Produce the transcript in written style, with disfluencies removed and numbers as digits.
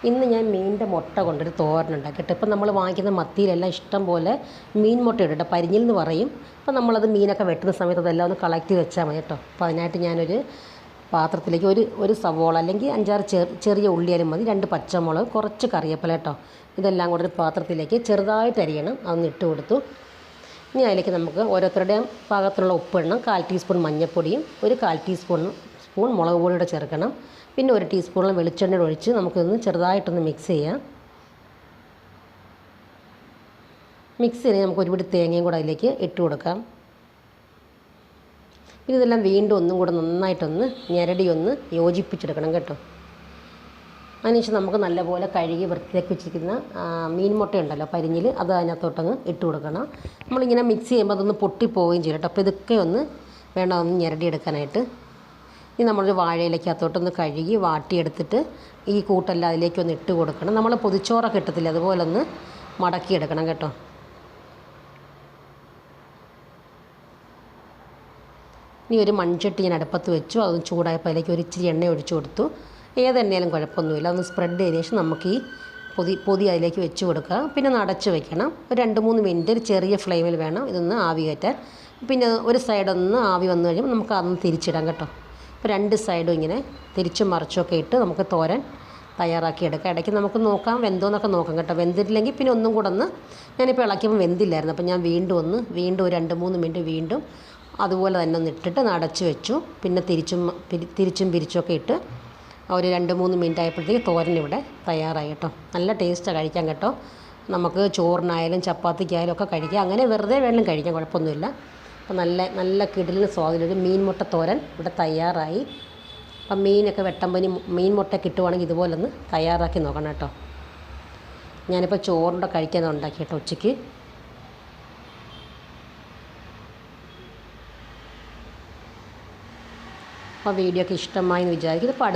ഇന്ന് ഞാൻ മീനിൻ്റെ മുട്ട കൊണ്ടൊരു തോരൻ ഉണ്ടാക്കിയിട്ട്, ഇപ്പം നമ്മൾ വാങ്ങിക്കുന്ന മത്തിയിലെല്ലാം ഇഷ്ടം പോലെ മീൻ മുട്ട ഇടും കേട്ടോ, പരിഞ്ഞിൽ എന്ന് പറയും. അപ്പം നമ്മളത് മീനൊക്കെ വെട്ടുന്ന സമയത്ത് അതെല്ലാം ഒന്ന് കളക്ട് ചെയ്ത് വെച്ചാൽ മതി കേട്ടോ. അപ്പോൾ അതിനായിട്ട് ഞാനൊരു പാത്രത്തിലേക്ക് ഒരു സവോള അല്ലെങ്കിൽ 5-6 ചെറിയ ഉള്ളിയാലും മതി, 2 പച്ചമുളക്, കുറച്ച് കറിവേപ്പില കേട്ടോ, ഇതെല്ലാം കൂടെ ഒരു പാത്രത്തിലേക്ക് ചെറുതായിട്ട് അരിയണം. അതൊന്ന് ഇട്ട് കൊടുത്തു. ഇനി അതിലേക്ക് നമുക്ക് ഓരോരുത്തരുടെയും പാകത്തിനുള്ള ഉപ്പ് ഇടണം. 1/4 ടീസ്പൂൺ മഞ്ഞൾപ്പൊടിയും 1/4 ടീസ്പൂൺ മുളക് പൊടിയുടെ ചേർക്കണം. പിന്നെ 1 ടീസ്പൂണോളം വെളിച്ചെണ്ണ ഒഴിച്ച് നമുക്കിതൊന്ന് ചെറുതായിട്ടൊന്ന് മിക്സ് ചെയ്യാം. മിക്സ് ചെയ്ത് നമുക്ക് ഒരുപിടി തേങ്ങയും കൂടെ അതിലേക്ക് ഇട്ട് കൊടുക്കാം. പിന്നെ ഇതെല്ലാം വീണ്ടും ഒന്നും കൂടെ നന്നായിട്ടൊന്ന് ഞെരടി ഒന്ന് യോജിപ്പിച്ചെടുക്കണം കേട്ടോ. അതിനുശേഷം നമുക്ക് നല്ലപോലെ കഴുകി വൃത്തിയാക്കി വെച്ചിരിക്കുന്ന മീൻ മുട്ട ഉണ്ടല്ലോ, പരിഞ്ഞിൽ, അത് അതിനകത്തോട്ടങ്ങ് ഇട്ട് കൊടുക്കണം. നമ്മളിങ്ങനെ മിക്സ് ചെയ്യുമ്പോൾ അതൊന്ന് പൊട്ടിപ്പോവുകയും ചെയ്യും കേട്ടോ. അപ്പോൾ ഇതൊക്കെ ഒന്ന് വേണം ഒന്ന് ഞെരടി എടുക്കാനായിട്ട്. ഇനി നമ്മളൊരു വാഴയിലേക്കകത്തോട്ടൊന്ന് കഴുകി വാട്ടിയെടുത്തിട്ട് ഈ കൂട്ടെല്ലാം അതിലേക്കൊന്ന് ഇട്ട് കൊടുക്കണം. നമ്മൾ പൊതിച്ചോറൊക്കെ ഇട്ടത്തില്ല, അതുപോലെ ഒന്ന് മടക്കിയെടുക്കണം കേട്ടോ. ഇനി ഒരു മൺചട്ടി ഞാൻ അടുപ്പത്ത് വെച്ചു. അതൊന്ന് ചൂടായപ്പോൾ അതിലേക്ക് ഒരു ഇച്ചിരി എണ്ണ ഒഴിച്ചു കൊടുത്തു. ഏതെണ്ണയാലും കുഴപ്പമൊന്നുമില്ല. ഒന്ന് സ്പ്രെഡ് ചെയ്തതിന് ശേഷം നമുക്ക് ഈ പൊതി അതിലേക്ക് വെച്ച് കൊടുക്കുക. പിന്നെ ഒന്ന് അടച്ച് വെക്കണം. ഒരു 2-3 മിനിറ്റ് ഒരു ചെറിയ ഫ്ലെയിമിൽ വേണം ഇതൊന്ന് ആവി കയറ്റാൻ. പിന്നെ ഒരു സൈഡൊന്ന് ആവി വന്നു കഴിയുമ്പോൾ നമുക്ക് അതൊന്ന് തിരിച്ചിടാം കേട്ടോ. അപ്പോൾ 2 സൈഡും ഇങ്ങനെ തിരിച്ചും മറിച്ചൊക്കെ ഇട്ട് നമുക്ക് തോരൻ തയ്യാറാക്കി എടുക്കാം. ഇടയ്ക്ക് നമുക്ക് നോക്കാം, വെന്തോന്നൊക്കെ നോക്കാം കേട്ടോ. വെന്തിട്ടില്ലെങ്കിൽ പിന്നെ ഒന്നും കൂടെ ഒന്ന്, ഞാനിപ്പോൾ ഇളക്കിയപ്പോൾ വെന്തില്ലായിരുന്നു, അപ്പോൾ ഞാൻ വീണ്ടും ഒരു 2-3 മിനിറ്റ് വീണ്ടും അതുപോലെ തന്നെ ഒന്ന് ഇട്ടിട്ട് അടച്ച് വെച്ചു. പിന്നെ തിരിച്ചും പിരിച്ചൊക്കെ ഇട്ട് ഒരു 2-3 മിനിറ്റ് ആയപ്പോഴത്തേക്ക് തോരൻ ഇവിടെ തയ്യാറായി കേട്ടോ. നല്ല ടേസ്റ്റാണ് കഴിക്കാൻ കേട്ടോ. നമുക്ക് ചോറിനായാലും ചപ്പാത്തിക്കായാലും ഒക്കെ കഴിക്കാം, അങ്ങനെ വെറുതെ വേണം കഴിക്കാൻ, കുഴപ്പമൊന്നുമില്ല. അപ്പോൾ നല്ല കിടിലിന് സ്വാദിലൊരു മീൻ മുട്ട തോരൻ ഇവിടെ തയ്യാറായി. അപ്പം മീനൊക്കെ വെട്ടുമ്പോൾ മീൻ മുട്ട കിട്ടുവാണെങ്കിൽ ഇതുപോലെ ഒന്ന് തയ്യാറാക്കി നോക്കണം കേട്ടോ. ഞാനിപ്പോൾ ചോറിൻ്റെ കഴിക്കാൻ ഉണ്ടാക്കി കേട്ടോ ഉച്ചയ്ക്ക്. അപ്പോൾ വീഡിയോ ഒക്കെ ഇഷ്ടമായി എന്ന് വിചാരിക്കുന്നു. അപ്പോൾ